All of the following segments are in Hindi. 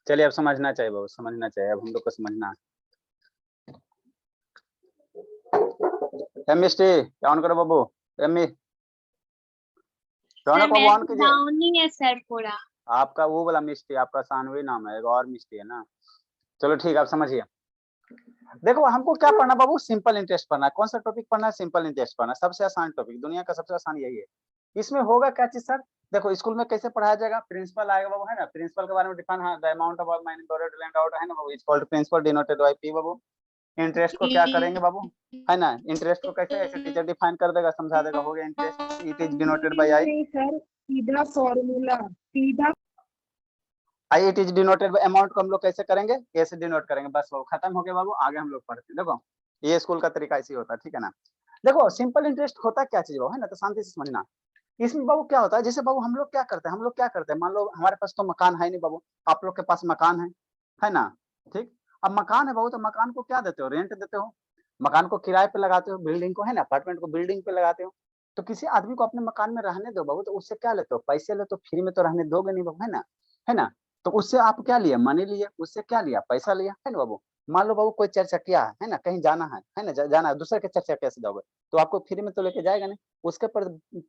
चलिए अब समझना चाहिए बाबू, समझना चाहिए, अब हम लोग को समझना है। मिस्टी ऑन करो बाबू, एमी रौनक बाबू ऑन कीजिए। डाउन ही है सर पूरा। आपका वो वाला मिस्टी, आपका सानवी नाम है, एक और मिस्टी है ना। चलो ठीक है, आप समझिए। देखो हमको क्या पढ़ना बाबू, सिंपल इंटरेस्ट पढ़ना है। कौन सा टॉपिक पढ़ना है? सिंपल इंटरेस्ट पढ़ना है, सबसे आसान टॉपिक, दुनिया का सबसे आसान यही है। इसमें होगा क्या चीज सर? देखो स्कूल में कैसे पढ़ाया जाएगा, प्रिंसिपल आएगा बाबू, है ना। प्रिंसिपल के बारे में डिफाइन, हाँ, the amount of money borrowed lend out, है ना बाबू, is called principal denoted by P बाबू। इंटरेस्ट को क्या करेंगे बाबू, है ना, इंटरेस्ट को कैसे ऐसे टीचर डिफाइन कर देगा, समझा देगा, हो गया interest, it is denoted by I. नहीं सर, सीधा फॉर्मूला, सीधा I it is denoted by amount को हम लोग कैसे करेंगे, ऐसे डिनोट करेंगे, बस वो खत्म हो गया बाबू। आगे हम लोग पढ़ते हैं। देखो ये स्कूल का तरीका ऐसे होता है, ठीक है ना। देखो सिंपल इंटरेस्ट होता क्या चीज बाबू, है ना, तो शांति से समझना। इसमें बाबू क्या होता है, जैसे बाबू हम लोग क्या करते हैं, हम लोग क्या करते हैं, मान लो हमारे पास तो मकान है नहीं बाबू, आप लोग के पास मकान है ना, ठीक। अब मकान है बाबू, तो मकान को क्या देते हो, रेंट देते हो, मकान को किराए पे लगाते हो, बिल्डिंग को, है ना, अपार्टमेंट को बिल्डिंग पे लगाते हो। तो किसी आदमी को अपने मकान में रहने दो बाबू, तो उससे क्या लेते हो, पैसे लेते हो, फ्री में तो रहने दोगे नहीं बाबू, है ना, है ना। तो उससे आप क्या लिया, मनी लिया, उससे क्या लिया, पैसा लिया, है ना बाबू। मान लो बाबू कोई 4 चक्किया है ना, कहीं जाना है ना, जाना है, दूसरे के 4 चक्किया से जाओगे, तो आपको फ्री में तो लेके जाएगा नहीं, उसके पर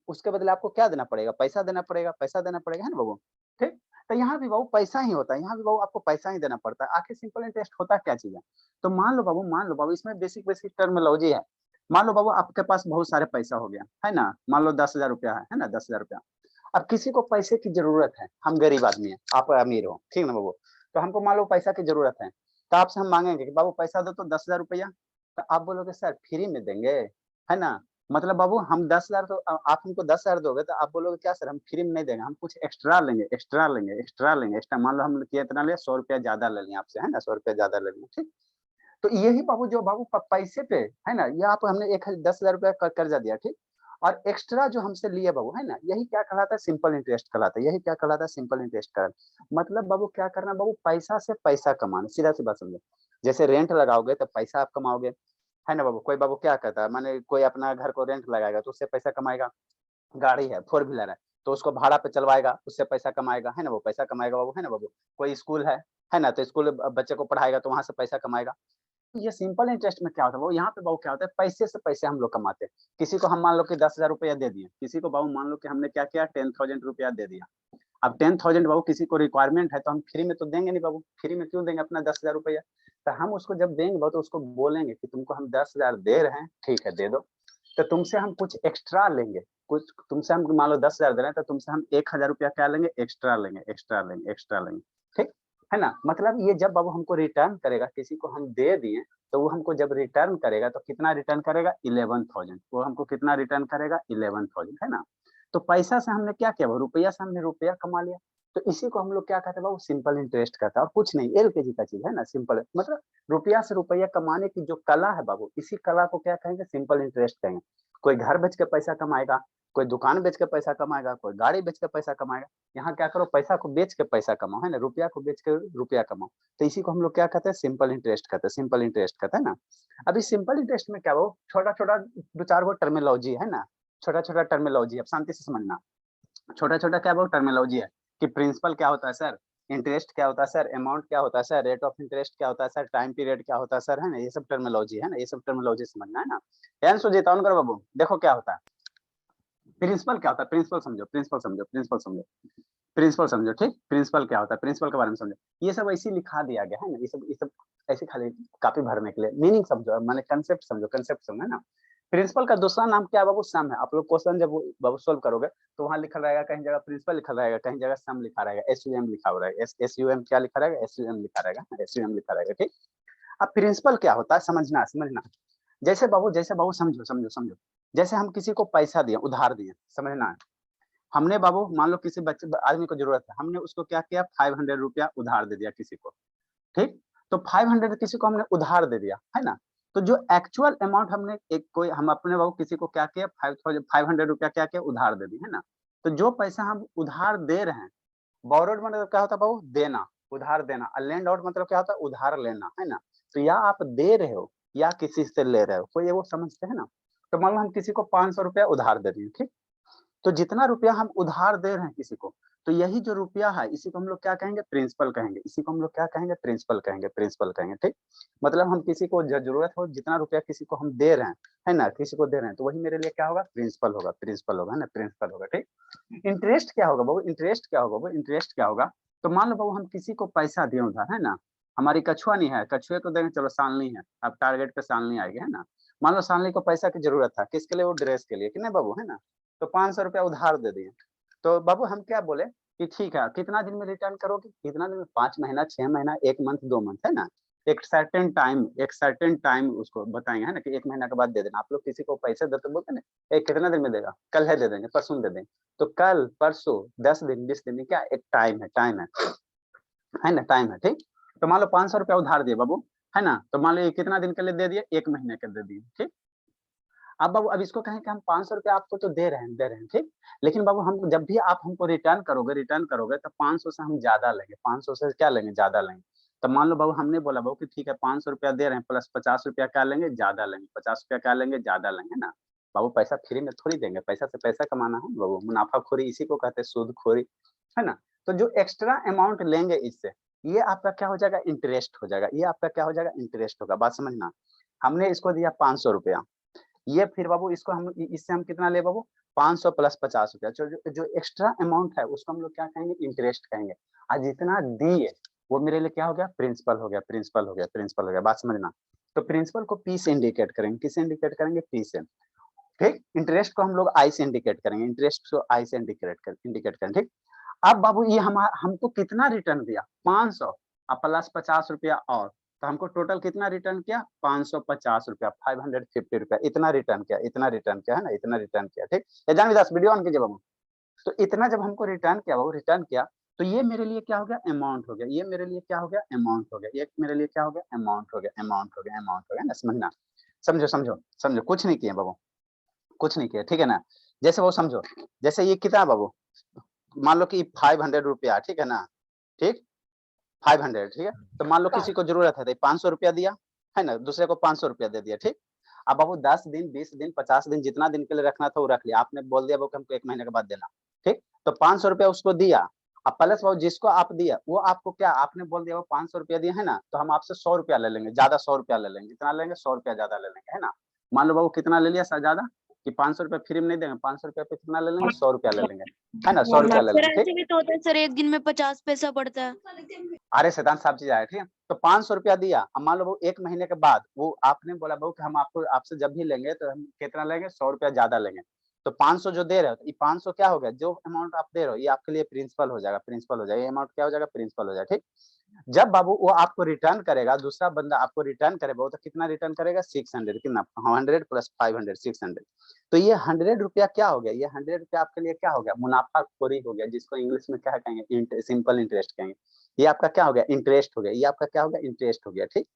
उसके बदले आपको क्या देना पड़ेगा, पैसा देना पड़ेगा, पैसा देना पड़ेगा, है ना बाबू, ठीक। तो यहाँ भी बाबू पैसा ही होता है, यहाँ भी बाबू आपको पैसा ही देना पड़ता है। आखिर सिंपल इंटरेस्ट होता क्या चीज है? तो मान लो बाबू इसमें बेसिक बेसिक टर्मिनोलॉजी है। मान लो बाबू आपके पास बहुत सारे पैसा हो गया, है ना, मान लो 10,000 रुपया है ना, 10,000 रुपया। अब किसी को पैसे की जरूरत है, हम गरीब आदमी है, आप अमीर हो, ठीक ना बाबू। तो हमको मान लो पैसा की जरूरत है, तो आपसे हम मांगेंगे कि बाबू पैसा दो तो 10,000 रुपया। तो आप बोलोगे सर फ्री में देंगे, है ना। मतलब बाबू हम 10,000, तो आप हमको 10,000 दोगे, तो आप बोलोगे क्या सर हम फ्री में नहीं देंगे, हम कुछ एक्स्ट्रा लेंगे, एक्स्ट्रा लेंगे, एक्स्ट्रा लेंगे, एक्स्ट्रा। मान लो हम कितना ले, 100 रुपया ज्यादा ले लेंगे आपसे, है ना, 100 रुपया ज्यादा ले लेंगे, ठीक। तो यही बाबू जो बाबू पैसे पे, है ना, ये आप हमने 10,000 रुपया कर्जा दिया, ठीक। और एक्स्ट्रा जो हमसे लिए बाबू, है ना, यही क्या कहलाता है, सिंपल इंटरेस्ट कहलाता है। यही क्या कहलाता है, सिंपल इंटरेस्ट कहलाता है। मतलब बाबू क्या करना बाबू, पैसा से पैसा कमाना, सीधा सी बात समझो। जैसे रेंट लगाओगे तो पैसा आप कमाओगे, है ना बाबू। कोई बाबू क्या कहता है, माने कोई अपना घर को रेंट लगाएगा तो उससे पैसा कमाएगा। गाड़ी है, 4 व्हीलर है, तो उसको भाड़ा पे चलवाएगा, उससे पैसा कमाएगा, है ना, वो पैसा कमाएगा बाबू, है ना बाबू। कोई स्कूल है ना, तो स्कूल बच्चे को पढ़ाएगा तो वहां से पैसा कमाएगा। ये सिंपल इंटरेस्ट में क्या होता है वो, यहाँ पे बाबू क्या होता है, पैसे से पैसे हम लोग कमाते हैं। किसी को हम मान लो कि 10,000 रुपया दे दिए, किसी को बाबू मान लो कि हमने क्या किया, 10,000 रुपया दे दिया। अब 10,000 बाबू किसी को रिक्वायरमेंट है, तो हम फ्री में तो देंगे नहीं बाबू, फ्री में क्यों देंगे अपना 10,000 रुपया। तो हम उसको जब देंगे बाबू, तो उसको बोलेंगे कि तुमको हम 10,000 दे रहे हैं, ठीक है दे दो। तो तुमसे हम कुछ एक्स्ट्रा लेंगे, कुछ तुमसे हम मान लो 10,000 दे रहे हैं, तो तुमसे हम 1,000 रुपया क्या लेंगे, एक्स्ट्रा लेंगे, एक्स्ट्रा लेंगे, एक्स्ट्रा लेंगे, ठीक है ना। मतलब ये जब बाबू हमको रिटर्न करेगा, किसी को हम दे दिए, तो वो हमको जब रिटर्न करेगा तो कितना रिटर्न करेगा, 11,000। वो हमको कितना रिटर्न करेगा, 11,000, है ना। तो पैसा से हमने क्या किया, रुपया से हमने रुपया कमा लिया। तो इसी को हम लोग क्या कहते हैं बाबू, सिंपल इंटरेस्ट कहता है, और कुछ नहीं, एलकेजी का चीज है ना, सिंपल मतलब रुपया से रुपया कमाने की जो कला है बाबू, इसी कला को क्या कहेंगे, सिंपल इंटरेस्ट कहेंगे। कोई घर बेच के पैसा कमाएगा, कोई दुकान बेच के पैसा कमाएगा, कोई गाड़ी बेच के पैसा कमाएगा। यहाँ क्या करो, पैसा को बेच के पैसा कमाओ, है ना, रुपया को बेच के रुपया कमाओ। तो इसी को हम लोग क्या कहते हैं, सिंपल इंटरेस्ट कहते हैं, सिंपल इंटरेस्ट कहते हैं ना। अभी सिंपल इंटरेस्ट में क्या वो छोटा छोटा 2-4 गो टर्मिनोलॉजी है ना, छोटा छोटा टर्मिनोलॉजी, अब शांति से समझना। छोटा छोटा क्या वो टर्मिनोलॉजी है कि प्रिंसिपल क्या होता है सर, इंटरेस्ट क्या होता है सर, अमाउंट क्या होता है सर, रेट ऑफ इंटरेस्ट क्या होता है सर, टाइम पीरियड क्या होता है सर, है ना, ये सब टर्मिनोलॉजी है ना, ये सब टर्मिनोलॉजी समझना है ना। यान सुजीत ऑन करो बाबू, देखो क्या होता है प्रिंसिपल, क्या होता है प्रिंसिपल, समझो प्रिंसिपल, समझो प्रिंसिपल, समझो प्रिंसिपल, समझो ठीक। प्रिंसिपल क्या होता है, प्रिंसिपल के बारे में समझो। ये सब ऐसे लिखा दिया गया है ना, ये सब ऐसे खाली कॉपी भरने के लिए, मीनिंग समझो, माने कंसेप्ट समझो, कंसेप्ट समझो, है ना। प्रिंसिपल का दूसरा नाम क्या है बाबू, सम है। आप लोग क्वेश्चन जब बाबू सोल्व करोगे, तो वहां लिखा रहेगा, कहीं जगह प्रिंसिपल लिखा रहेगा, कहीं जगह सम लिखा रहेगा, SUM लिखा हुआ रहेगा, SUM क्या लिखा रहेगा, SUM लिखा रहेगा, SUM लिखा रहेगा, ठीक। अब प्रिंसिपल क्या होता है, समझना समझना। जैसे बाबू समझो समझो समझो। जैसे हम किसी को पैसा दिए, उधार दिए, समझना है। हमने बाबू मान लो किसी बच्चे आदमी को जरूरत है, हमने उसको क्या किया, 500 रुपया उधार दे दिया किसी को, ठीक। तो 500 किसी को हमने उधार दे दिया, है ना। तो जो एक्चुअल अमाउंट हमने एक कोई हम अपने बाबू किसी को क्या किया, 500 रुपया क्या किया, उधार दे दी, है ना। तो जो पैसा हम उधार दे रहे हैं, बोरोड मतलब क्या होता है बाबू, देना, उधार देना। और लेंड आउट मतलब क्या होता है, उधार लेना, है ना। तो या आप दे रहे हो या किसी से ले रहे हो, कोई वो समझते हैं ना। तो मान लो हम किसी को 500 रुपया उधार दे रहे हैं, ठीक। तो जितना रुपया हम उधार दे रहे हैं किसी को, तो यही जो रुपया है इसी को हम लोग क्या कहेंगे, प्रिंसिपल कहेंगे। इसी को हम लोग क्या कहेंगे, प्रिंसिपल कहेंगे, प्रिंसिपल कहेंगे। ठीक, मतलब हम किसी को जरूरत हो जितना रुपया किसी को हम दे रहे हैं, है ना, किसी को दे रहे हैं, तो वही मेरे लिए क्या होगा, प्रिंसिपल होगा, प्रिंसिपल होगा, है ना, प्रिंसिपल होगा। ठीक, इंटरेस्ट क्या होगा बाबू, इंटरेस्ट क्या होगा बाबू, इंटरेस्ट क्या होगा। तो मान लो बाबू हम किसी को पैसा दिए उधार, है ना, हमारी कछुआ नहीं है, कछुए को देंगे, चलो सालनी है, अब टारगेट पे सालनी आएगी, है ना। मान लो सालनी को पैसा की जरूरत था, किसके लिए, वो ड्रेस के लिए, कि नहीं बाबू, है ना। तो 500 रुपया उधार दे दिए। तो बाबू हम क्या बोले कि ठीक है, कितना दिन में रिटर्न करोगे, कितना दिन में, 5 महीना, 6 महीना, 1 मंथ, 2 मंथ, है ना। एक सर्टेन टाइम उसको बताएंगे, है ना, कि 1 महीना के बाद दे देना। आप लोग किसी को पैसे देते बोलते ना, कितना दिन में देगा, कल है दे देंगे, परसों दे देंगे। तो कल, परसों, 10 दिन, 20 दिन, क्या एक टाइम है, टाइम है ना, टाइम है। ठीक, तो मान लो 500 रुपया उधार दिए बाबू, है ना, तो मान लो ये कितना दिन के लिए दे दिए, 1 महीने के दे दिए। ठीक, अब बाबू अब इसको कहें कि हम 500 रुपया आपको तो दे रहे हैं, ठीक, लेकिन बाबू हम जब भी आप हमको रिटर्न करोगे तो 500 से हम ज्यादा लेंगे, 500 से क्या लेंगे, ज्यादा लेंगे। तो मान लो बाबू हमने बोला बाबू कि ठीक है 500 रुपया दे रहे हैं, प्लस 50 रुपया क्या लेंगे, ज्यादा लेंगे, 50 रुपया क्या लेंगे, ज्यादा लेंगे, है ना। बाबू पैसा फ्री में थोड़ी देंगे, पैसा से पैसा कमाना है बाबू, मुनाफाखोरी इसी को कहते हैं, सूदखोरी, है ना। तो जो एक्स्ट्रा अमाउंट लेंगे इससे, ये आपका क्या हो जाएगा, इंटरेस्ट हो जाएगा, ये आपका क्या हो जाएगा, इंटरेस्ट होगा। बात समझना, हमने इसको दिया 500 रुपया, ये फिर बाबू इसको हम इससे हम कितना ले बाबू, 500 प्लस 50 रुपया, जो एक्स्ट्रा अमाउंट है उसको हम लोग क्या कहेंगे, इंटरेस्ट कहेंगे। आज जितना दिए वो मेरे लिए क्या हो गया, प्रिंसिपल हो गया, प्रिंसिपल हो गया, प्रिंसिपल हो गया। बात समझना, तो प्रिंसिपल को पी से इंडिकेट करेंगे, किससे इंडिकेट करेंगे, पी से। ठीक, इंटरेस्ट को हम लोग आई से इंडिकेट करेंगे, इंटरेस्ट को आई से इंडिकेट करेंगे। ठीक, अब बाबू ये हमको कितना रिटर्न दिया, 500 और प्लस 50 रुपया, और तो हमको टोटल कितना रिटर्न किया, 550 रुपया, 550 रुपया, इतना रिटर्न किया, इतना रिटर्न किया, है ना, इतना रिटर्न किया। ठीक, एग्जाम विदास वीडियो ऑन कीजिए बाबू। तो इतना जब हमको रिटर्न किया बाबू, रिटर्न किया, तो ये मेरे लिए क्या हो गया, अमाउंट हो गया, ये मेरे लिए क्या हो गया, अमाउंट हो गया, ये मेरे लिए क्या हो गया, अमाउंट हो गया, अमाउंट हो गया, अमाउंट हो गया ना, समझना, समझो समझो समझो, कुछ नहीं किया बाबू, कुछ नहीं किया, ठीक है ना। जैसे वो समझो, जैसे ये कितना बाबू, मान लो कि 500 रुपया, ठीक है ना, ठीक, 500, ठीक है। तो मान लो किसी को जरूरत है तो 500 रुपया दिया, है ना, दूसरे को 500 रुपया दे दिया। ठीक, अब बाबू 10 दिन, 20 दिन, 50 दिन, जितना दिन के लिए रखना था वो रख लिया आपने, बोल दिया बाबू हमको 1 महीने के बाद देना। ठीक, तो 500 रुपया उसको दिया। अब प्लस बाबू जिसको आप दिया वो आपको क्या, आपने बोल दिया वो 500 रुपया दिया, है ना, तो हम आपसे 100 रुपया ले लेंगे, ज्यादा 100 रुपया ले लेंगे, कितना लेंगे, 100 रुपया ज्यादा ले लेंगे, है ना। मान लो बाबू कितना ले लिया सर, ज्यादा, कि 500 रुपया फ्री में नहीं देंगे, 500 रुपया पे कितना ले लेंगे, 100 रुपया ले लेंगे, है ना, 100 रुपया ले सर लेंगे। ऐसे भी तो होता है सर, एक दिन में 50 पैसा पड़ता है। अरे शैतान साहब चीज आया, ठीक है। तो 500 रुपया दिया, अब मान लो वो 1 महीने के बाद वो आपने बोला बहू कि हम आपको आपसे जब भी लेंगे तो हम कितना लेंगे, 100 रुपया ज्यादा लेंगे। तो 500 जो दे रहे हो, तो ये 500 क्या हो गया, जो अमाउंट आप दे रहे हो ये आपके लिए प्रिंसिपल हो जाएगा, प्रिंसिपल हो जाएगा, ये अमाउंट क्या हो जाएगा, प्रिंसिपल हो जाएगा। ठीक, जब बाबू वो आपको रिटर्न करेगा, दूसरा बंदा आपको रिटर्न करेगा, तो कितना रिटर्न करेगा, 600, कितना, 100 प्लस 500, 600। तो ये 100 रुपया क्या हो गया, ये 100 रुपया आपके लिए क्या हो गया, मुनाफाखोरी हो गया, जिसको इंग्लिश में क्या कहेंगे, सिंपल इंटरेस्ट कहेंगे। ये आपका क्या हो गया, इंटरेस्ट हो गया, ये आपका क्या हो गया, इंटरेस्ट हो गया। ठीक,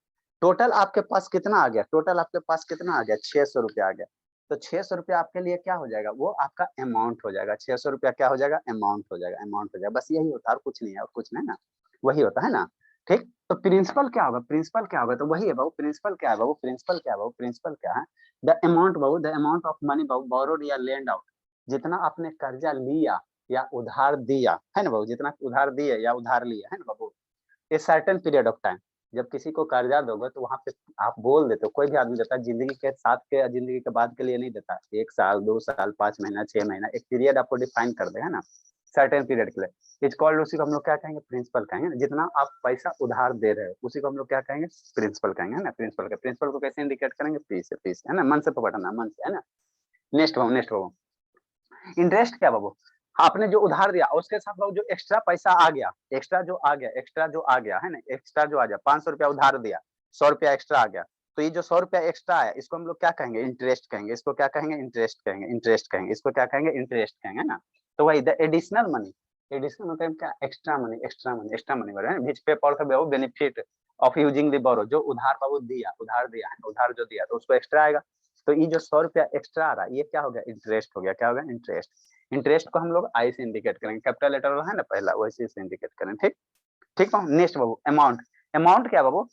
टोटल आपके पास कितना आ गया, टोटल आपके पास कितना आ गया, 600 रुपया आ गया। तो 600 रुपया आपके लिए क्या हो जाएगा, वो आपका अमाउंट हो जाएगा, 600 रुपया क्या हो जाएगा, अमाउंट हो जाएगा, अमाउंट हो जाएगा। बस यही होता है और कुछ नहीं है, और कुछ नहीं ना, वही होता है ना। ठीक, तो प्रिंसिपल क्या होगा, प्रिंसिपल क्या होगा, तो वही है बाबू, प्रिंसिपल क्या है बाबू, प्रिंसिपल क्या है बाबू, प्रिंसिपल क्या है, the amount Babu, the amount of money Babu, borrowed या लेंड आउट, जितना आपने कर्जा लिया या उधार दिया, है ना बाबू, जितना उधार दिए या उधार लिया, है ना बाबू, a certain period of time. जब किसी को कर्जा दोगे तो वहां पे आप बोल देते हो, कोई भी आदमी देता है जिंदगी के साथ के, जिंदगी के बाद के लिए नहीं देता, 1 साल, 2 साल, 5 महीना, 6 महीना, एक पीरियड आपको डिफाइन कर दे, है ना, सर्टेन पीरियड के लिए। इज कॉल्ड, उसी को हम लोग क्या कहेंगे, प्रिंसिपल कहेंगे। जितना आप पैसा उधार दे रहे हो उसी को हम लोग क्या कहेंगे, प्रिंसिपल कहेंगे, है ना, प्रिंसिपल का। प्रिंसिपल को कैसे इंडिकेट करेंगे, पी से, पी से, है ना, मन से पकड़ना, मन से, है ना। नेक्स्ट बाबू, नेक्स्ट बाबू, इंटरेस्ट क्या बाबू, आपने जो उधार दिया उसके साथ बाबू जो एक्स्ट्रा पैसा आ गया, एक्स्ट्रा जो आ गया, एक्स्ट्रा जो आ गया, है ना, एक्स्ट्रा जो आ गया, 500 रुपया उधार दिया, 100 रुपया एक्स्ट्रा आ गया, तो ये जो 100 रुपया एक्स्ट्रा आया इसको हम लोग क्या कहेंगे, इंटरेस्ट कहेंगे, इसको क्या कहेंगे, इंटरेस्ट कहेंगे, इंटरेस्ट कहेंगे, इसको क्या कहेंगे, इंटरेस्ट कहेंगे ना। तो वही द एडिशनल मनी, एडिशनल मतलब क्या, extra money, extra money, extra money बोले, which pay for the benefit of using the borrow, जो उधार बाबू दिया, उधार दिया है, उधार जो दिया तो उसको एक्स्ट्रा आएगा। तो ये जो 100 रुपया एक्स्ट्रा आ रहा है ये क्या हो गया, इंटरेस्ट हो गया, क्या हो गया, इंटरेस्ट। इंटरेस्ट को हम लोग आई से इंडिकेट करेंगे, कैपिटल लेटर है ना पहला, वैसे से इंडिकेट करें। ठीक, ठीक बाबू। नेक्स्ट बाबू, अमाउंट, अमाउंट क्या बाबू,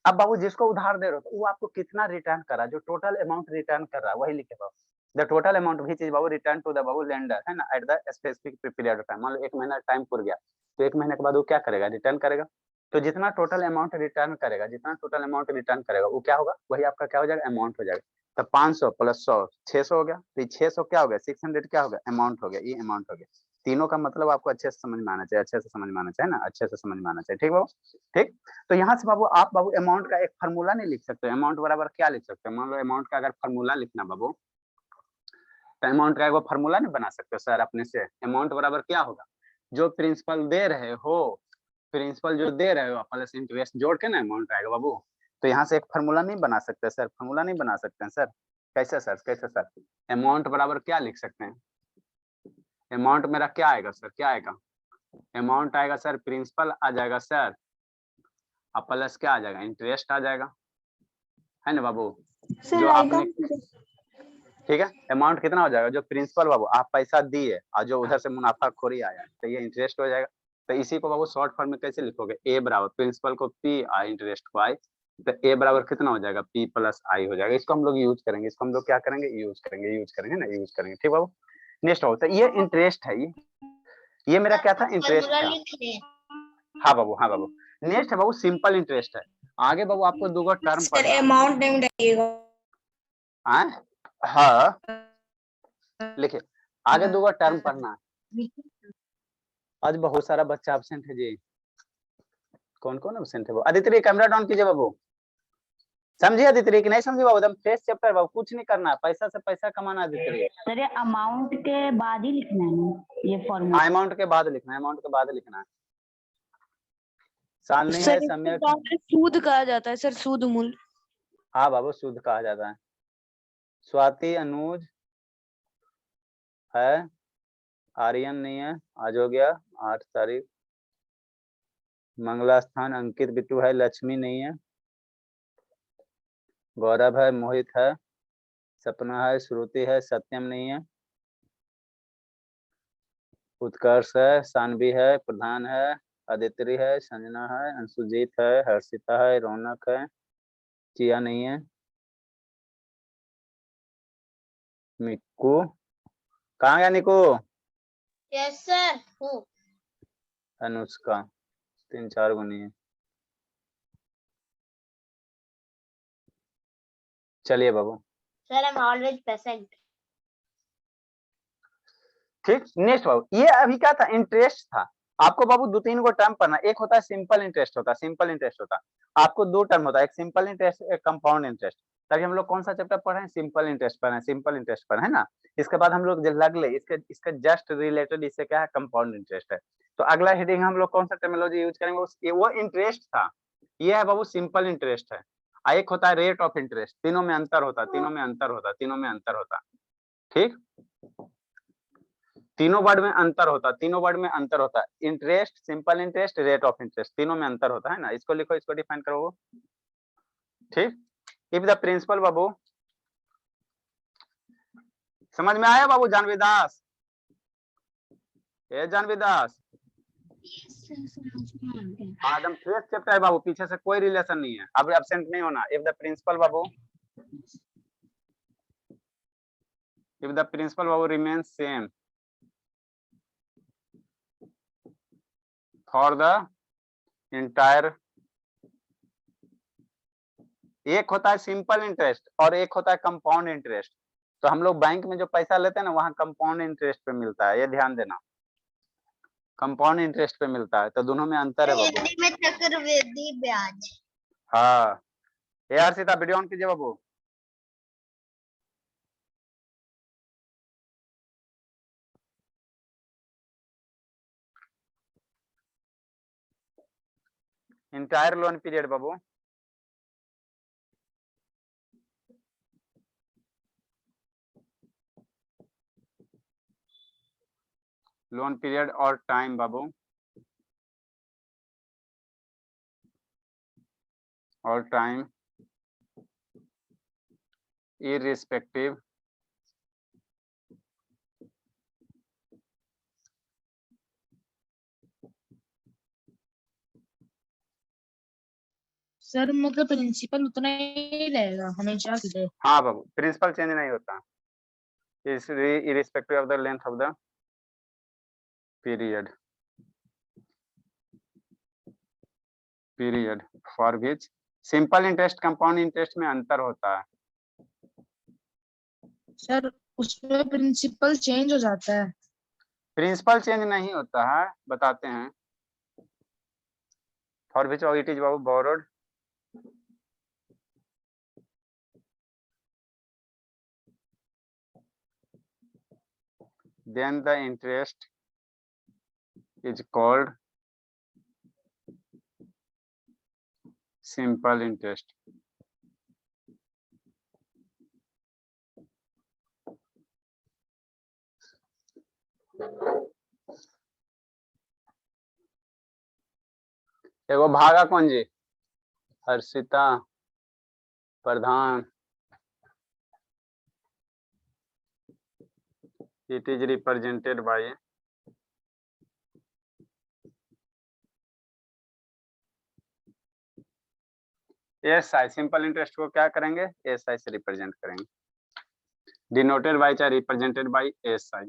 अब बाबू जिसको उधार दे रहे हो तो वो आपको कितना रिटर्न कर रहा है, जो टोटल अमाउंट रिटर्न कर रहा है वही लिखे बाबू। The total amount which is बाबू रिटर्न टू द बाबू लेंडर, है ना, at the specific period of time. मान लो 1 महीना टाइम पूरा गया, तो 1 महीने के बाद वो क्या करेगा, रिटर्न करेगा। तो जितना टोटल अमाउंट रिटर्न करेगा, जितना टोटल अमाउंट रिटर्न करेगा वो क्या होगा, वही आपका क्या हो जाएगा, अमाउंट हो जाएगा। तो 500 प्लस 100 600 हो गया। तो 600 क्या हो गया, 600 क्या हो गया, अमाउंट हो गया, ये अमाउंट हो गया। तीनों का मतलब आपको अच्छे से समझ में आना चाहिए, अच्छे से समझ में आना चाहिए ना, अच्छे से समझ में आना चाहिए। ठीक बाबू, ठीक। तो यहाँ से बाबू आप बाबू अमाउंट का एक फार्मूला नहीं लिख सकते, अमाउंट बराबर क्या लिख सकते हैं। मान लो अमाउंट का अगर फार्मूला लिखना बाबू, तो अमाउंट का एक फार्मूला नहीं बना सकते सर अपने से। अमाउंट बराबर क्या होगा, जो प्रिंसिपल दे रहे हो, प्रिंसिपल जो दे रहे हो प्लस इंटरेस्ट जोड़ के ना अमाउंट आएगा बाबू। तो यहाँ से एक फार्मूला नहीं बना सकते सर, फार्मूला नहीं बना सकते हैं सर। कैसे सर, कैसे सर, अमाउंट बराबर क्या लिख सकते हैं। अमाउंट मेरा क्या आएगा सर, क्या आएगा, अमाउंट आएगा सर प्रिंसिपल आ जाएगा सर, अब प्लस क्या आ जाएगा, इंटरेस्ट आ जाएगा, है ना बाबू। जो आपने, ठीक है, अमाउंट कितना हो जाएगा, जो प्रिंसिपल बाबू आप पैसा दिए और जो उधर से मुनाफाखोरी आया, तो ये इंटरेस्ट हो जाएगा। तो इसी को बाबू शॉर्ट फॉर्म में कैसे लिखोगे, ए बराबर प्रिंसिपल को पी और इंटरेस्ट को आई। तो ए बराबर कितना हो जाएगा, पी प्लस आई हो जाएगा। इसको हम लोग यूज करेंगे, इसको हम लोग क्या करेंगे, यूज करेंगे, यूज करेंगे ना, यूज करेंगे। ठीक बाबू, नेक्स्ट हो, तो ये इंटरेस्ट है, ये मेरा क्या था, इंटरेस्ट था। हाँ बाबू, हाँ बाबू। नेक्स्ट है बाबू सिंपल इंटरेस्ट है। आगे बाबू आपको दो टर्म पढ़ना है। अमाउंट नहीं डालिएगा। हाँ लिखिए, आगे दो टर्म पढ़ना है। आज बहुत सारा बच्चा एब्सेंट है जी। कौन कौन एब्सेंट है वो, आदित्य कैमरा डाउन कीजिए बाबू। समझिए आदित्य कि नहीं समझिए बाबू, एकदम फ्रेश चैप्टर बाबू, कुछ नहीं करना है, पैसा से पैसा कमाना आदित्य। सर ये अमाउंट के बाद ही लिखना है ना, ये फॉर्मूला। हाँ अमाउंट के बाद लिखना है, अमाउंट के बाद लिखना है। साल नहीं है सर समय। सूद कहा जाता है सर, सूद मूल। हाँ बाबू शुद्ध कहा जाता है। स्वाति अनुज है, आर्यन नहीं है, आज हो गया 8 तारीख। मंगला स्थान अंकित बिट्टू है, लक्ष्मी नहीं है, गौरव है, मोहित है, सपना है, श्रुति है, सत्यम नहीं है, उत्कर्ष है, सानवी है, प्रधान है, आदित्य है, संजना है, अंशुजीत है, हर्षिता है, रौनक है, चिया नहीं है, मिक्कू कहाँ गया, निकू, यस सर हूँ। अनुष्का 3-4 गो नहीं है। चलिए बाबू, sir I am always present. ठीक। नेक्स्ट बाबू, ये अभी क्या था, इंटरेस्ट था। आपको बाबू 2-3 गो टर्म पढ़ना, एक होता है सिंपल इंटरेस्ट होता है, सिंपल इंटरेस्ट होता है। आपको 2 टर्म होता है, एक सिंपल इंटरेस्ट, एक कंपाउंड इंटरेस्ट। तभी हम लोग कौन सा चैप्टर पढ़ रहे हैं, सिंपल इंटरेस्ट पढ़ रहे हैं, सिंपल इंटरेस्ट पढ़ रहे हैं ना। इसके बाद हम लोग लगले इसका जस्ट रिलेटेड इससे क्या है, कंपाउंड इंटरेस्ट है। तो अगला हेडिंग हम लोग कौन सा टर्मिनोलॉजी यूज करेंगे, वो इंटरेस्ट था। ये है बाबू सिंपल इंटरेस्ट है। एक होता है रेट ऑफ इंटरेस्ट, तीनों में अंतर होता है, तीनों में अंतर होता है, तीनों में अंतर होता है। ठीक, तीनों वर्ड में अंतर होता है, तीनों वर्ड में अंतर होता है। Interest, simple interest, rate of interest, तीनों में अंतर होता है ना। इसको लिखो, इसको डिफाइन करो। ठीक, इफ द प्रिंसिपल बाबू, समझ में आया बाबू जानवी दास, ये जानवी दास, एकदम फ्रेश चैप्टर है बाबू, पीछे से कोई रिलेशन नहीं है, अब एब्सेंट नहीं होना। इफ द प्रिंसिपल बाबू, इफ द प्रिंसिपल बाबू remains same for the entire, एक होता है सिंपल इंटरेस्ट और एक होता है कंपाउंड इंटरेस्ट। तो हम लोग बैंक में जो पैसा लेते हैं ना, वहां कंपाउंड इंटरेस्ट पे मिलता है, ये ध्यान देना, कंपाउंड इंटरेस्ट पे मिलता है। तो दोनों में अंतर है बाबू। में चक्रवृद्धि ब्याज। हाँ यार सीता वीडियो ऑन कीजिए बाबू। इंटायर लोन पीरियड बाबू, लोन पीरियड और टाइम बाबू, और टाइम irrespective सर मतलब प्रिंसिपल उतना ही रहेगा हमेशा के लिए। हाँ बाबू, प्रिंसिपल चेंज नहीं होता। is irrespective of the length of the period for which simple interest compound interest में अंतर होता है। सर उसमें प्रिंसिपल चेंज हो जाता है। प्रिंसिपल चेंज नहीं होता है, बताते हैं। For which it is Babu borrowed then the interest is called simple interest। एगो भागा कौन जी? हर्षिता प्रधान। It is represented by SI। Simple interest को क्या करेंगे? SI से रिप्रेजेंट करेंगे। डिनोटेड बाय चाहे represented by SI।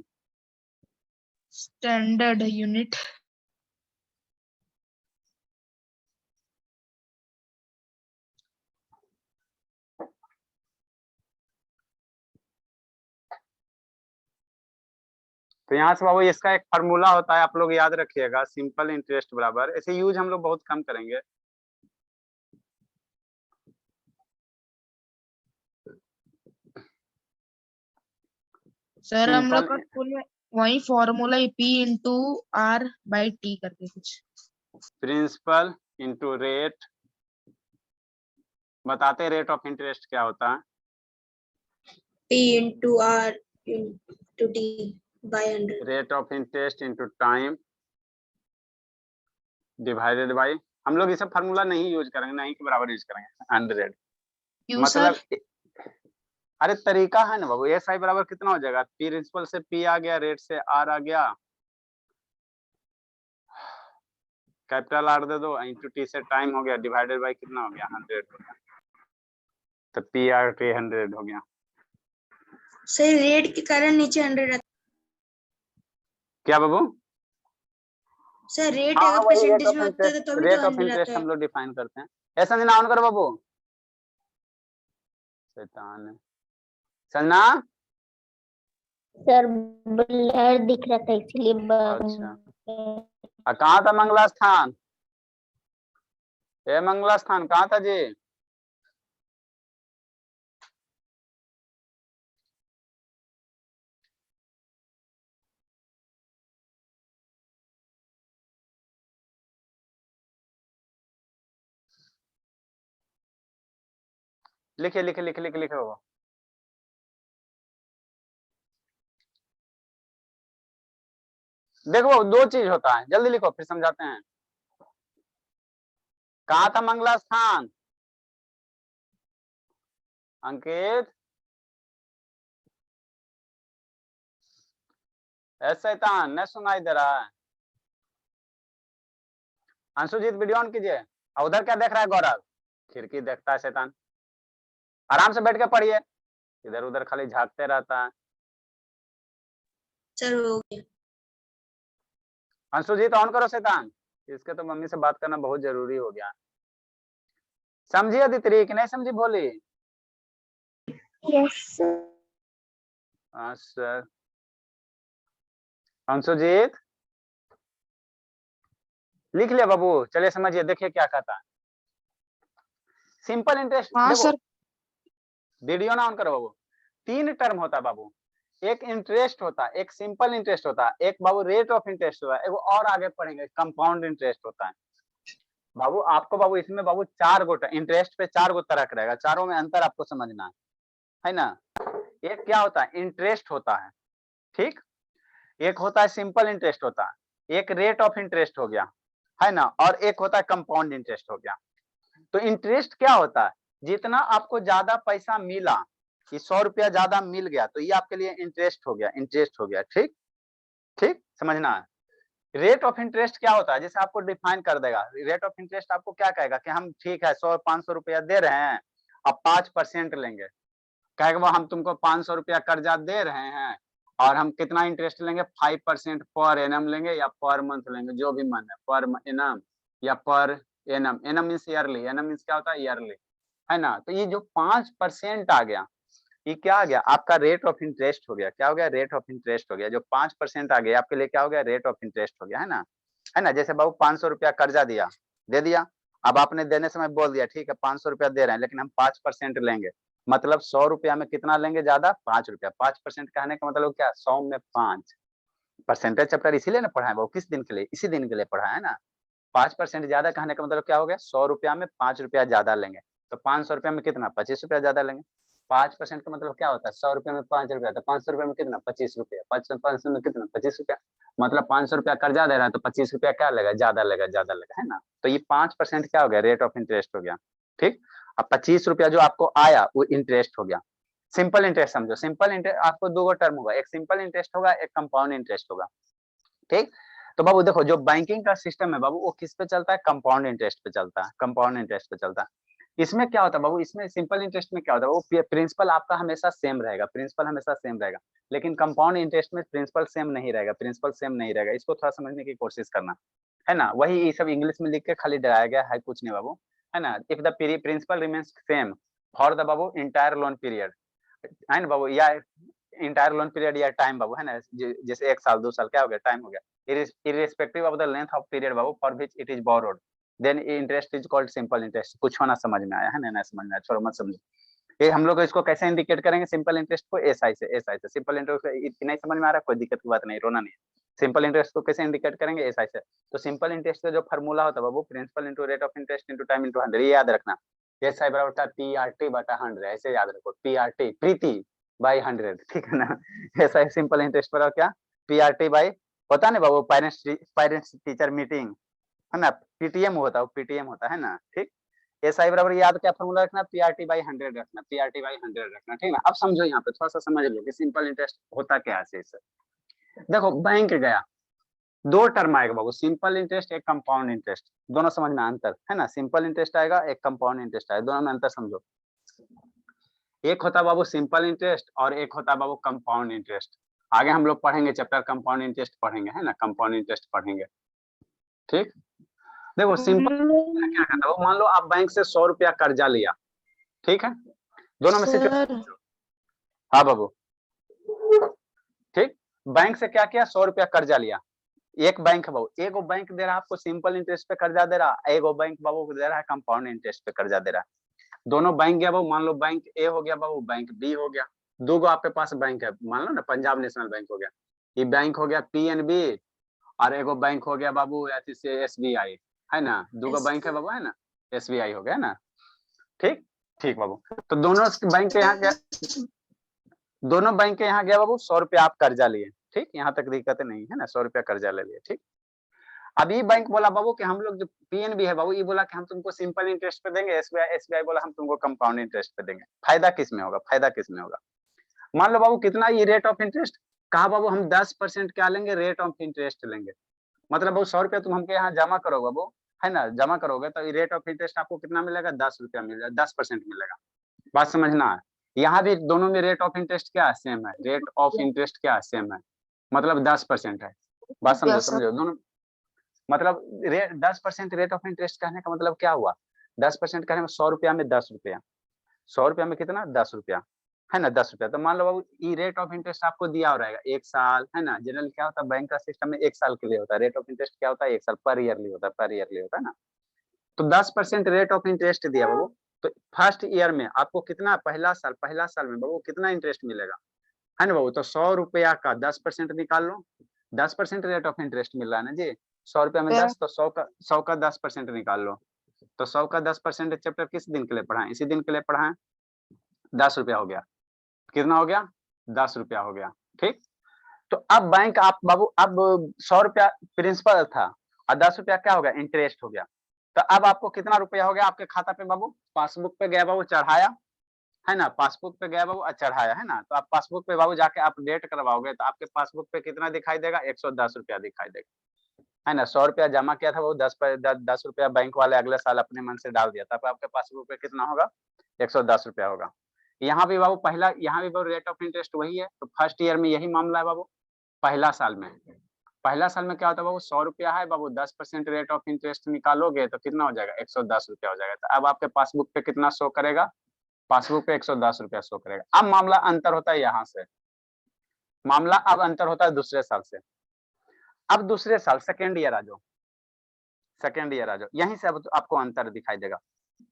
Standard unit. तो यहाँ से बाबू इसका एक फार्मूला होता है, आप लोग याद रखिएगा। सिंपल इंटरेस्ट बराबर, ऐसे यूज हम लोग बहुत कम करेंगे। सर हम लोग का स्कूल में वही formula P into R by T करके कुछ। प्रिंसिपल इंटू रेट, बताते रेट ऑफ इंटरेस्ट क्या होता है? P into R into T by 100। Rate of interest into time divided by, हम लोग इसे फार्मूला नहीं यूज करेंगे, नहीं के बराबर यूज करेंगे 100। मतलब अरे तरीका है ना बाबू। SI बराबर कितना हो जाएगा? प्रिंसिपल से P आ गया, रेट से R आ गया, कैपिटल R दे दो, इंटू T से टाइम हो गया, डिवाइडेड बाय कितना हो गया? 100 हो गया। तो PRT 100 हो गया। सर रेट के कारण नीचे 100 आता। क्या बाबू? सर रेट अगर परसेंटेज में होता है तो भी रेट तो ऑफ 100 इंटरेस्ट आता हम है। लोग डिफाइन करते हैं। ऐसा नहीं ऑन करो बाबू। शैतान है। चलना सर ब्लर दिख रहा था इसलिए अच्छा। कहाँ था मंगला स्थान? मंगला स्थान कहाँ था जी? लिखे लिखे लिखे लिखे लिखे हो। देखो दो चीज होता है, जल्दी लिखो फिर समझाते हैं। कहाँ था मंगला स्थान? अंकित शैतान नहीं सुनाई दे रहा है। अंशुजीत वीडियो ऑन कीजिए। उधर क्या देख रहा है गौरव? खिड़की देखता है शैतान। आराम से बैठ के पढ़िए, इधर उधर खाली झांकते रहता है। सर हो गया। अंशुजीत ऑन करो शैतान। इसके तो मम्मी से बात करना बहुत जरूरी हो गया। समझी अदिति कि नहीं समझी? बोली यस सर। हाँ सर। अंशुजीत लिख लिया बाबू? चलिए समझिए, देखिए क्या कहता है। Simple interest. हाँ देखो सर। वीडियो ना ऑन करो बाबू। 3 टर्म होता है बाबू। एक इंटरेस्ट होता है, एक सिंपल इंटरेस्ट होता है, एक बाबू रेट ऑफ इंटरेस्ट होता है, एक और आगे पढ़ेंगे कंपाउंड इंटरेस्ट होता है। बाबू आपको बाबू इसमें बाबू 4 गो इंटरेस्ट पे 4 गो तरह का रहेगा। चारों में अंतर आपको समझना है ना। एक क्या होता है? इंटरेस्ट होता है, ठीक। एक होता है सिंपल इंटरेस्ट होता है, एक रेट ऑफ इंटरेस्ट हो गया, है ना, और एक होता है कंपाउंड इंटरेस्ट हो गया। तो इंटरेस्ट क्या होता है? जितना आपको ज्यादा पैसा मिला, कि 100 रुपया ज्यादा मिल गया, तो ये आपके लिए इंटरेस्ट हो गया, इंटरेस्ट हो गया, ठीक ठीक समझना है। रेट ऑफ इंटरेस्ट क्या होता है? जैसे आपको डिफाइन कर देगा। रेट ऑफ इंटरेस्ट आपको क्या कहेगा कि हम ठीक है 100-500 रुपया दे रहे हैं, अब 5% लेंगे। कहेगा वो हम तुमको 500 रुपया कर्जा दे रहे हैं और हम कितना इंटरेस्ट लेंगे 5% पर एनम लेंगे या पर मंथ लेंगे, जो भी मन है, पर एनम या per annum. Annum means yearly, annum means क्या होता है ईयरली, है ना। तो ये जो 5% आ गया, ये क्या आ गया आपका रेट ऑफ इंटरेस्ट हो गया। क्या हो गया? रेट ऑफ इंटरेस्ट हो गया। जो 5% आ गया आपके लिए क्या हो गया? रेट ऑफ इंटरेस्ट हो गया, है ना। है ना, जैसे बाबू 500 रुपया कर्जा दिया, दे दिया, अब आपने देने समय बोल दिया ठीक है 500 रुपया दे रहे हैं लेकिन हम 5% लेंगे, मतलब 100 रुपया में कितना लेंगे? ज्यादा 5 रुपया। 5% कहने का मतलब क्या? 100 में 5। परसेंटेज चैप्टर इसीलिए ना पढ़ा है वो, किस दिन के लिए? इसी दिन के लिए पढ़ा है ना। 5% ज्यादा कहने का मतलब क्या हो गया? 100 रुपया में 5 रुपया ज्यादा लेंगे, तो 500 रुपया में कितना? 25 रुपया ज्यादा लेंगे। 5% का मतलब क्या होता है? 100 रुपया में 5 रुपया, तो 500 रुपया में कितना? 25 रुपया। 500 में कितना? 25 रुपया। मतलब 500 रुपया कर्जा दे रहा है तो 25 रुपया क्या लेगा? ज्यादा लेगा, ज्यादा लेगा, है ना। तो ये 5% क्या हो गया? रेट ऑफ इंटरेस्ट हो गया। ठीक, अब 25 रुपया जो आपको आया वो इंटरेस्ट हो गया। सिंपल इंटरेस्ट समझो। सिंपल इंटरेस्ट आपको दो टर्म होगा, एक सिंपल इंटरेस्ट होगा, एक कंपाउंड इंटरेस्ट होगा। ठीक, तो बाबू देखो जो बैंकिंग का सिस्टम है बाबू वो किस पे चलता है? कंपाउंड इंटरेस्ट पे चलता है, कंपाउंड इंटरेस्ट पे चलता है। इसमें क्या होता है बाबू? इसमें सिंपल इंटरेस्ट में क्या होता है? वो प्रिंसिपल आपका हमेशा सेम रहेगा, प्रिंसिपल हमेशा सेम रहेगा, लेकिन कंपाउंड इंटरेस्ट में प्रिंसिपल सेम नहीं रहेगा, प्रिंसिपल सेम नहीं रहेगा। इसको थोड़ा समझने की कोशिश करना, है ना। वही ये सब इंग्लिश में लिख के खाली डराया गया है, कुछ नहीं बाबू, है ना। If the principal remains same for the बाबू इंटायर लोन पीरियड, है ना बाबू, या इंटायर लोन पीरियड या टाइम बाबू, है ना, जैसे 1 साल 2 साल क्या हो गया? टाइम हो गया। irrespective of the length of period Babu for which it is borrowed, then interest is called simple interest। कुछ होना समझ में आया है ना? समझ में आया, छोड़ो मत समझो। ये हम लोग इसको कैसे इंडिकेट करेंगे सिंपल इंटरेस्ट को? एसआई से, एसआई से। सिंपल इंटरेस्ट इतना ही समझ में आ रहा है, कोई दिक्कत की बात नहीं, रोना नहीं। सिंपल इंटरेस्ट को कैसे इंडिकेट करेंगे? एसआई से। तो सिंपल इंटरेस्ट का जो फार्मूला होता है बाबू, principal into rate of interest into time into 100, ये याद रखना। एसआई बराबर होता है पीआरटी बटा 100, ऐसे याद रखो, पीआरटी प्रीति बाई 100, ठीक है ना। एसआई सिंपल इंटरेस्ट बराबर क्या? पीआरटी बाई, होता है ना बाबू पेरेंट्स टीचर मीटिंग, है ना, पीटीएम होता है, पीटीएम होता है ना। ठीक, एसआई बराबर याद क्या फॉर्मूला रखना? पीआरटी बाई 100 रखना, पीआरटी बाई 100 रखना, ठीक है। अब समझो यहाँ पे थोड़ा सा समझ लो कि सिंपल इंटरेस्ट होता क्या है ऐसे। देखो बैंक गया, दो टर्म आएगा बाबू, सिंपल इंटरेस्ट, एक कंपाउंड इंटरेस्ट, दोनों समझ में अंतर है ना। सिंपल इंटरेस्ट आएगा, एक कंपाउंड इंटरेस्ट आएगा, दोनों में अंतर समझो। एक होता बाबू सिंपल इंटरेस्ट और एक होता बाबू कंपाउंड इंटरेस्ट। आगे हम लोग पढ़ेंगे चैप्टर कंपाउंड इंटरेस्ट पढ़ेंगे, है ना, कंपाउंड इंटरेस्ट पढ़ेंगे। ठीक, देखो सिंपल क्या कहता है, मान लो आप बैंक से 100 रुपया कर्जा लिया, ठीक है, दोनों में से हाँ बाबू, ठीक, बैंक से क्या किया? 100 रुपया कर्जा लिया। एक बैंक है बाबू, एक बैंक दे रहा है आपको सिंपल इंटरेस्ट पे कर्जा दे रहा है, एक बैंक बाबू दे रहा है कंपाउंड इंटरेस्ट पे कर्जा दे रहा है। दोनों बैंक गया बाबू, मान लो बैंक ए हो गया बाबू, बैंक बी हो गया। दो गो आपके पास बैंक है, मान लो ना पंजाब नेशनल बैंक हो गया, ये बैंक हो गया पीएनबी, और एगो बैंक हो गया बाबू एसबीआई, है ना। दो बैंक है बाबू, है ना, एसबीआई हो गया ना। ठीक, ठीक बाबू, तो दोनों बैंक के यहाँ गया, दोनों बैंक के यहाँ गया बाबू, 100 रुपया आप कर्जा लिए, ठीक, यहाँ तक दिक्कत नहीं है ना, 100 रुपया कर्जा ले लिए। ठीक, अब ये बैंक बोला बाबू कि हम लोग जो पीएनबी है बाबू, ये बोला कि हम तुमको सिंपल इंटरेस्ट पे देंगे, एसबीआई बोला हम तुमको कंपाउंड इंटरेस्ट पे देंगे। फायदा किस में होगा? फायदा किस में होगा? मान लो बाबू कितना ये रेट ऑफ इंटरेस्ट, कहा बाबू हम 10% क्या लेंगे? रेट ऑफ इंटरेस्ट लेंगे। मतलब बाबू 100 रुपया तुम हमके यहाँ जमा करोगे बाबू, है ना, जमा करोगे तो रेट ऑफ इंटरेस्ट आपको कितना मिलेगा? 10 रुपया मिलेगा, 10% मिलेगा। बात समझना है, यहाँ भी दोनों में रेट ऑफ इंटरेस्ट क्या है? सेम है, रेट ऑफ इंटरेस्ट क्या है? सेम है, मतलब 10% है। बात समझो, समझो दोनों, मतलब 10% रेट ऑफ इंटरेस्ट कहने का मतलब क्या हुआ? 10% कहने में 100 रुपया में 10 रुपया, 100 रुपया में कितना? 10 रुपया, है ना, 10 रुपया। तो मान लो बाबू ये रेट ऑफ इंटरेस्ट आपको दिया हो रहेगा 1 साल, है ना। जनरल क्या होता है बैंक का सिस्टम में 1 साल के लिए होता है, रेट ऑफ इंटरेस्ट क्या होता है? 1 साल, पर ईयरली होता है, पर ईयरली होता है ना। तो 10% रेट ऑफ इंटरेस्ट दिया बाबू, तो फर्स्ट ईयर में आपको कितना? पहला साल में बाबू कितना इंटरेस्ट मिलेगा, है ना बाबू। तो 100 रुपया का 10% निकाल लो, 10% रेट ऑफ इंटरेस्ट मिल रहा है ना जी। 100 रुपया में 10, तो 100 का 10% निकाल लो। तो 100 का 10% चैप्टर किस दिन के लिए पढ़ा है? इसी दिन के लिए पढ़ा है। 10 रुपया हो गया, कितना हो गया? 10 रुपया हो गया। ठीक, तो अब बैंक आप बाबू, अब 100 रुपया प्रिंसिपल था और 10 रुपया क्या हो गया? इंटरेस्ट हो गया। तो अब आपको कितना रुपया हो गया आपके खाता पे बाबू? पासबुक पे गया बाबू, चढ़ाया, है ना, पासबुक पे गया बाबू, चढ़ाया, है ना। तो आप पासबुक पे बाबू जाके अपडेट करवाओगे तो आपके पासबुक पे कितना दिखाई देगा? 110 रुपया दिखाई देगा, है ना। 100 रुपया जमा किया था वो 10 रुपया बैंक वाले अगले साल अपने मन से डाल दिया था, तो आपके पासबुक पे कितना होगा? 110 रुपया होगा। यहाँ भी बाबू पहला, यहाँ भी बाबू रेट ऑफ इंटरेस्ट वही है, तो फर्स्ट ईयर में यही मामला है बाबू। पहला साल में क्या होता है बाबू, 100 रुपया है बाबू, 10% रेट ऑफ इंटरेस्ट निकालोगे तो कितना हो जाएगा, 110 रुपया हो जाएगा। तो अब आपके पासबुक पे कितना शो करेगा, पासबुक पे 110 रुपया शो करेगा। अब मामला अंतर होता है यहाँ से, मामला अब अंतर होता है दूसरे साल से। अब दूसरे साल सेकेंड ईयर आ जाओ, सेकेंड ईयर आ जाओ, यहीं से अब आपको अंतर दिखाई देगा।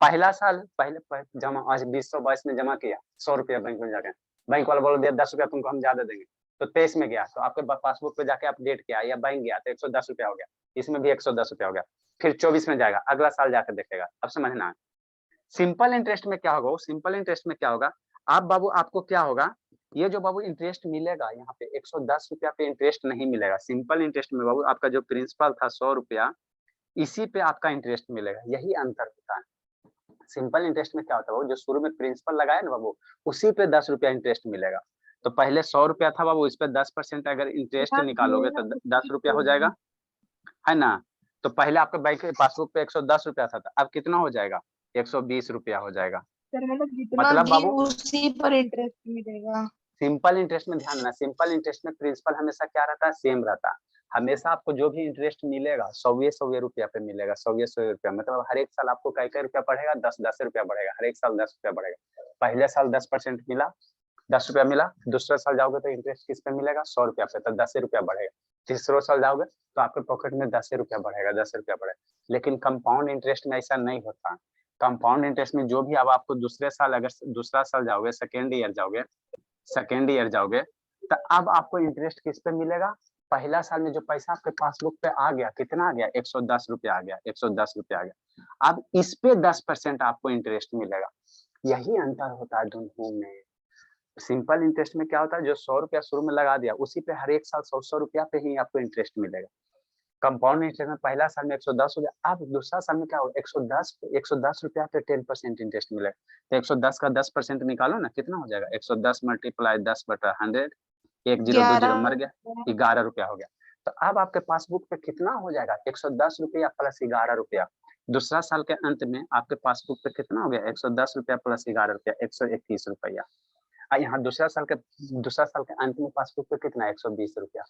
पहला साल पहले जमा आज 2022 में जमा किया 100 रुपया बैंक में जाके, बैंक वाला बोल दिया 10 रुपया तुमको हम ज्यादा देंगे, तो 23 में गया तो आपके पासबुक पे जाके अपडेट किया या बैंक गया तो 110 रुपया हो गया, इसमें भी 110 रुपया हो गया। फिर 24 में जाएगा, अगला साल जाकर देखेगा। अब समझना है सिंपल इंटरेस्ट में क्या होगा, सिंपल इंटरेस्ट में क्या होगा, आप बाबू आपको क्या होगा, ये जो बाबू इंटरेस्ट मिलेगा यहाँ पे 110 रुपया पे इंटरेस्ट नहीं मिलेगा। सिंपल इंटरेस्ट में बाबू आपका जो प्रिंसिपल था 100 रुपया, इसी पे आपका इंटरेस्ट मिलेगा, यही अंतर होता है। सिंपल इंटरेस्ट में क्या होता है बाबू, जो शुरू में प्रिंसिपल लगाया ना बाबू, उसी पे 10 रुपया इंटरेस्ट मिलेगा। तो पहले 100 रुपया था बाबू, इस पे 10% अगर इंटरेस्ट निकालोगे तो 10 रुपया हो जाएगा, है ना। तो पहले आपके बैंक के पासबुक पे 110 रुपया था, अब कितना हो जाएगा, 120 रुपया हो जाएगा। सर मतलब जितना मतलब बाबू उसी पर इंटरेस्ट मिलेगा। सिंपल इंटरेस्ट में ध्यान देना, सिंपल इंटरेस्ट में प्रिंसिपल हमेशा क्या रहता है, सेम रहता है। हमेशा आपको जो भी इंटरेस्ट मिलेगा 100 रुपया पे मिलेगा, 100 रुपया, मतलब हर एक साल आपको कई रुपया बढ़ेगा, 10 रुपया बढ़ेगा, हर एक साल 10 रुपया बढ़ेगा। पहले साल 10% मिला, 10 रुपया मिला, दूसरे साल जाओगे तो इंटरेस्ट किस पे मिलेगा, 100 रुपया पे, तो 10 रुपया बढ़ेगा। तीसरे साल जाओगे तो आपके पॉकेट में 10 रुपया बढ़ेगा, 10 रुपया बढ़ेगा। लेकिन कंपाउंड इंटरेस्ट में ऐसा नहीं होता। कंपाउंड इंटरेस्ट में जो भी अब आपको दूसरे साल, अगर दूसरा साल जाओगे, सेकेंड ईयर जाओगे तो अब आपको इंटरेस्ट किस पे मिलेगा, पहला साल में जो पैसा आपके पासबुक पे आ गया, कितना आ गया, 110 रुपया आ गया, 110 रुपया आ गया। अब इस पे 10% आपको इंटरेस्ट मिलेगा, यही अंतर होता है दोनों में। सिंपल इंटरेस्ट में क्या होता है, जो 100 रुपया शुरू में लगा दिया, उसी पे हर एक साल 100 रुपया पे ही आपको इंटरेस्ट मिलेगा। कंपाउंड इंटरेस्ट में पहला साल में 110 हो गया, अब दूसरा साल में क्या होगा, 110 रुपया पे 10% इंटरेस्ट मिलेगा। तो 110 का 10% निकालो ना, कितना हो जाएगा, 110 मल्टीप्लाई 10/100, 1020 मर गया, 11 रुपया हो गया। तो अब आपके पासबुक पे कितना हो जाएगा, 110 रुपया प्लस 11 रुपया। दूसरा साल के अंत में आपके पासबुक पे कितना हो गया, 110 रुपया प्लस 11 रुपया, 121 रुपया। यहाँ दूसरा साल के अंत में पासबुक पे कितना, 120 रुपया।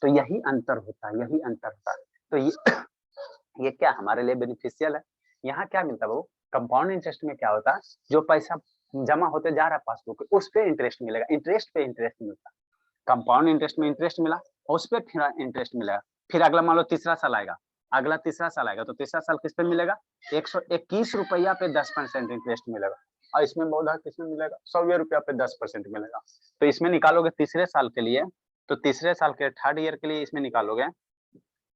तो यही अंतर होता है, यही अंतर होता है। तो ये क्या हमारे लिए बेनिफिशियल है। यहाँ क्या मिलता है वो, कंपाउंड इंटरेस्ट में क्या होता है, जो पैसा जमा होते जा रहा है पासबुक पे, उस पे इंटरेस्ट मिलेगा, इंटरेस्ट पे इंटरेस्ट मिलता है। कंपाउंड इंटरेस्ट में इंटरेस्ट मिला, उस पे फिर इंटरेस्ट मिलेगा। फिर अगला मान लो तीसरा साल आएगा, तो तीसरा साल किस पे मिलेगा, 121 रुपया पे 10% इंटरेस्ट मिलेगा। और इसमें बहुत किसमें मिलेगा, 100 रुपया पे 10% मिलेगा। तो इसमें निकालोगे तीसरे साल के लिए, तो तीसरे साल के थर्ड ईयर के लिए इसमें निकालोगे,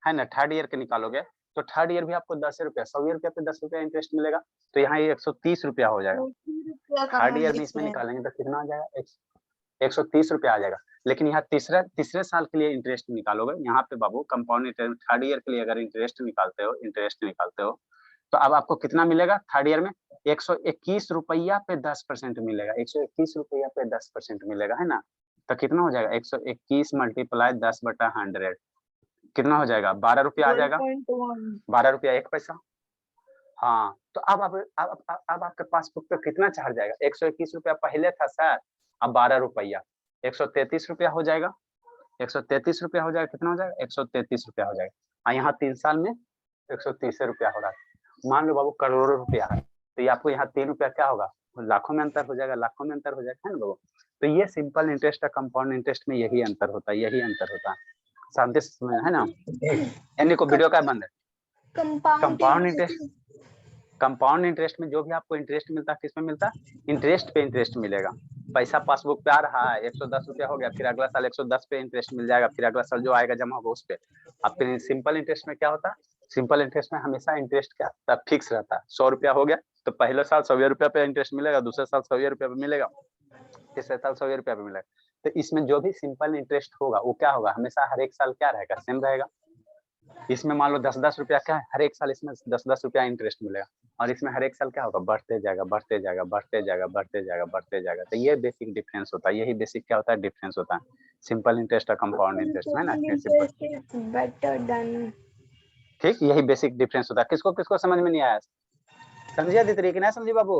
है ना, थर्ड ईयर के निकालोगे तो थर्ड ईयर भी आपको 10 रुपया, 100 रुपया पे 10 रुपया इंटरेस्ट मिलेगा। तो यहाँ ये 130 रुपया हो जाएगा। थर्ड ईयर में इसमें निकालेंगे तो कितना आ जाएगा, 130 रुपया आ जाएगा। लेकिन यहाँ तीसरे साल के लिए इंटरेस्ट निकालोगे, यहाँ पे बाबू कंपाउंड इंटरेस्ट थर्ड ईयर के लिए अगर इंटरेस्ट निकालते हो तो अब आपको कितना मिलेगा, थर्ड ईयर में 121 रुपया पे 10% मिलेगा, 121 रुपया पे 10% मिलेगा, है ना। तो कितना हो जाएगा, 121 मल्टीप्लाई 10/100 कितना हो जाएगा, 12 रुपया आ जाएगा, 12 रुपया 1 पैसा। हाँ, तो अब आपके पासबुक पे कितना चार्ज जाएगा, 121 रुपया पहले था सर, अब 12 रुपया, 133 रुपया हो जाएगा, 133 रुपया हो जाएगा, कितना हो जाएगा, 133 रुपया हो जाएगा। यहाँ 3 साल में 130 रुपया हो रहा है। मान लो बाबू करोड़ों रुपया है, तो ये आपको यहाँ 3 रुपया क्या होगा, लाखों में अंतर हो जाएगा, है ना बाबू। तो ये सिंपल इंटरेस्ट और कंपाउंड इंटरेस्ट में यही अंतर होता है, शांति से समझ, है ना। यानी को वीडियो का बंद है। कंपाउंड इंटरेस्ट में जो भी आपको इंटरेस्ट मिलता है, किसमें मिलता है, इंटरेस्ट पे इंटरेस्ट मिलेगा। पैसा पासबुक पे आ रहा है, 110 रुपया हो गया, फिर अगला साल 110 पे इंटरेस्ट मिल जाएगा, फिर अगला साल जो आएगा जमा होगा उस पे। अब फिर सिंपल इंटरेस्ट में क्या होता है, सिंपल इंटरेस्ट में हमेशा इंटरेस्ट क्या फिक्स रहता है, 100 रुपया हो गया तो पहले साल 100 रुपया पे इंटरेस्ट मिलेगा, दूसरे साल 100 रुपया पे मिलेगा, तीसरे साल 100 रुपया पे मिलेगा। तो इसमें जो भी सिंपल इंटरेस्ट होगा वो क्या होगा, हमेशा हर एक साल क्या रहेगा, सेम रहेगा। इसमें मान लो 10-10 रुपया क्या है, हर एक साल इसमें 10-10 रुपया इंटरेस्ट मिलेगा, और इसमें हर एक साल क्या होगा, बढ़ते जाएगा। तो ये बेसिक डिफरेंस होता है, यही बेसिक क्या होता है, डिफरेंस होता है सिंपल इंटरेस्ट और कंपाउंड इंटरेस्ट में ना। ठीक, यही बेसिक डिफरेंस होता है। किसको समझ में नहीं आया, समझिए दी तरीके ना समझिए बाबू।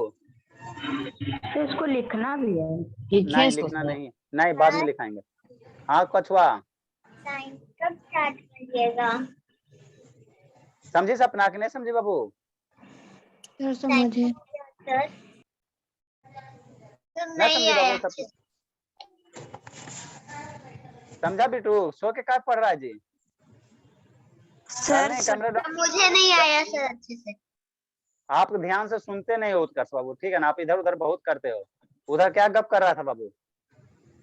तो इसको लिखना भी है। लिखे नहीं इसको लिखना सर। नहीं, नहीं बाद में लिखाएंगे। हाँ कछुआ, साइंस कब स्टार्ट करिएगा? समझी सपना कि नहीं समझी बाबू? सर समझे। सर तो नहीं नहीं समझी आया। बाबू? सब समझा बिटू? सो के क्या पढ़ रहा है जी? सर नहीं सर कमरे मुझे नहीं आया सर अच्छे से। आप ध्यान से सुनते नहीं हो उत्कर्ष बाबू, ठीक है ना? आप इधर उधर बहुत करते हो। उधर क्या गप कर रहा था बाबू?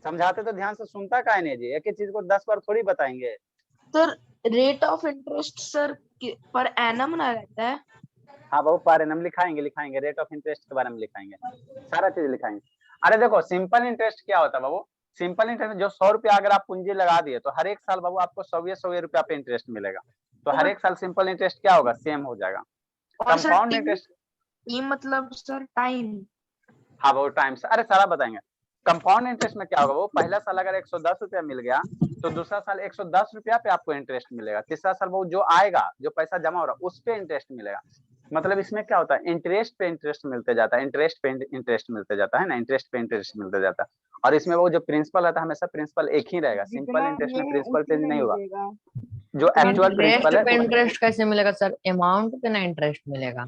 समझाते तो ध्यान से सुनता काहे नहीं जी? एक ही चीज को 10 बार थोड़ी बताएंगे। Sir rate of interest sir per annum ना रहता है। हाँ बाबू पर एनम लिखाएंगे, लिखाएंगे रेट ऑफ इंटरेस्ट के बारे में लिखाएंगे, सारा चीज लिखाएंगे। अरे देखो सिंपल इंटरेस्ट क्या होता है बाबू? सिंपल इंटरेस्ट जो 100 रुपया अगर आप पूंजी लगा दिए तो हर एक साल बाबू आपको 100 रुपया पे इंटरेस्ट मिलेगा। तो हर एक साल सिंपल इंटरेस्ट क्या होगा? सेम हो जाएगा। और सर कंपाउंड टी इंटरेस्ट, मतलब सर टाइम। हाँ वो टाइम से, अरे सारा बताएंगे। कंपाउंड इंटरेस्ट में क्या होगा? वो पहला साल अगर 110 रुपया मिल गया तो दूसरा साल 110 रुपया पे आपको इंटरेस्ट मिलेगा। तीसरा साल वो जो आएगा, जो पैसा जमा हो रहा उस पे इंटरेस्ट मिलेगा। मतलब इसमें क्या होता है? इंटरेस्ट पे इंटरेस्ट मिलते जाता है, इंटरेस्ट पे इंटरेस्ट मिलते जाता है ना, इंटरेस्ट पे इंटरेस्ट मिलते जाता है। और इसमें वो जो प्रिंसिपल रहता है हमेशा प्रिंसिपल एक ही रहेगा। सिंपल इंटरेस्ट में प्रिंसिपल चेंज नहीं होगा। जो एक्चुअल इंटरेस्ट प्रिंसिपल पे है इंटरेस्ट कैसे मिलेगा सर? अमाउंट पे ना इंटरेस्ट मिलेगा।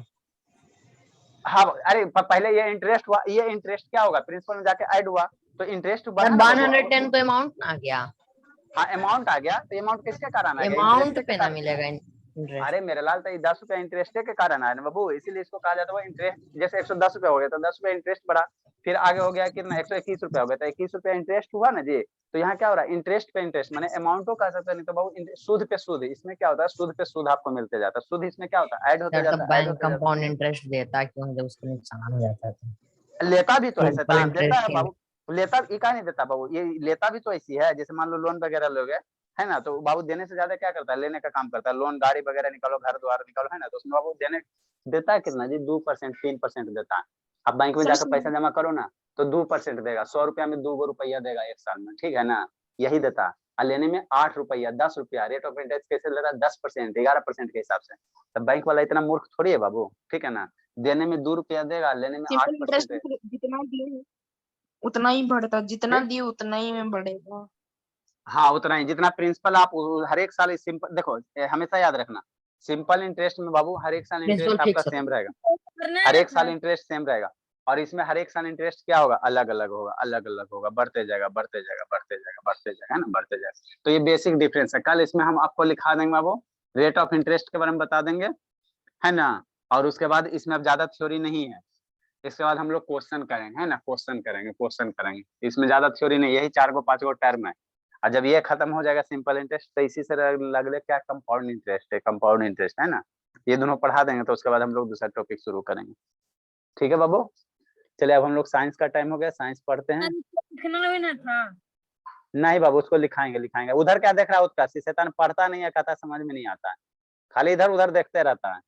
हाँ अरे पहले ये इंटरेस्ट हुआ, ये इंटरेस्ट क्या होगा? प्रिंसिपल में जाके ऐड हुआ तो इंटरेस्ट बढ़ा ना बाबू। 110 तो अमाउंट आ गया। हाँ अमाउंट आ गया, तो अमाउंट किसके कारण आ गया? अमाउंट इंटरेस्ट के पे ना कारण। मिलेगा इंटरेस्ट। अरे मेरे लाल तो 10 रुपया इंटरेस्ट के कारण आया ना बाबू, इसीलिए इसको कहा जाता है इंटरेस्ट। जैसे 110 रुपया हो गया तो 10 रुपया इंटरेस्ट बढ़ा, फिर आगे हो गया कितना? 121 रुपया हो गया तो 21 रुपया इंटरेस्ट हुआ ना जी। तो यहाँ क्या हो रहा है? इंटरेस्ट पे इंटरेस्ट, माने अमाउंट को कह सकते नहीं तो बाबू सूद पे सूद। इसमें क्या होता है? सूद पे सूद आपको मिलते जाता है। सूद इसमें क्या होता है? ऐड होते सर तो जाता है, ऐड बैंक होते जाता कंपाउंड इंटरेस्ट देता है, क्यों? जब उसका नुकसान हो जाता है तो है। लेता भी तो है सिंपल शैतान, देता है इंटरेस्ट। बाबू। लेता ये का नहीं देता बाबू? ये लेता भी तो ऐसी है, जैसे मान लो लोन वगैरह लोगे है ना, तो बाबू देने से ज्यादा क्या करता है? लेने का काम करता है। लोन गाड़ी वगैरह निकालो, घर द्वार निकालो, है ना, तो उसमें बाबू देने देता है कितना जी? 2% 3% देता है। अब बैंक में सर जाकर पैसा जमा करो ना तो 2% देगा। 100 रुपया में 2 रुपया देगा एक साल में, ठीक है ना? यही देता है। और लेने में 8 रुपया 10 रुपया। रेट ऑफ इंटरेस्ट कैसे ले रहा है? 10% 11% के हिसाब से। तब बैंक वाला इतना मूर्ख थोड़ी है बाबू, ठीक है ना? देने में 2 रुपया देगा, लेने में सिंपल 8% इंटरेस्ट जितना दिए उतना ही बढ़ता, जितना दिए उतना ही में बढ़ेगा। हाँ उतना ही, जितना प्रिंसिपल आप हर एक साल सिंपल देखो, हमेशा याद रखना सिंपल इंटरेस्ट में बाबू हर एक साल प्रिंसिपल इंटरेस्ट आपका फिक्स सेम रहेगा। हर एक साल इंटरेस्ट सेम रहेगा। और इसमें हर एक साल इंटरेस्ट क्या होगा? अलग अलग होगा, अलग अलग होगा, बढ़ते जाएगा, बढ़ते जाएगा, बढ़ते जाएगा, बढ़ते जाएगा, है ना, बढ़ते जाएगा। तो ये बेसिक डिफरेंस है। कल इसमें हम आपको लिखा देंगे बाबू, रेट ऑफ इंटरेस्ट के बारे में बता देंगे, है ना। और उसके बाद इसमें अब ज्यादा थ्योरी नहीं है। इसके बाद हम लोग क्वेश्चन करेंगे, है ना, क्वेश्चन करेंगे, क्वेश्चन करेंगे। इसमें ज्यादा थ्योरी नहीं, यही 4 को 5 को टर्म है। और जब ये खत्म हो जाएगा सिंपल इंटरेस्ट तो इसी से लगले क्या? कंपाउंड इंटरेस्ट है, कंपाउंड इंटरेस्ट, है ना। ये दोनों पढ़ा देंगे तो उसके बाद हम लोग दूसरा टॉपिक शुरू करेंगे। ठीक है बाबू, चलिए अब हम लोग साइंस का टाइम हो गया, साइंस पढ़ते हैं। लिखना भी ना था। नहीं बाबू उसको लिखाएंगे, लिखाएंगे। उधर क्या देख रहा है? उसका शैतान पढ़ता नहीं है, कहता समझ में नहीं आता है, खाली इधर उधर देखते रहता है।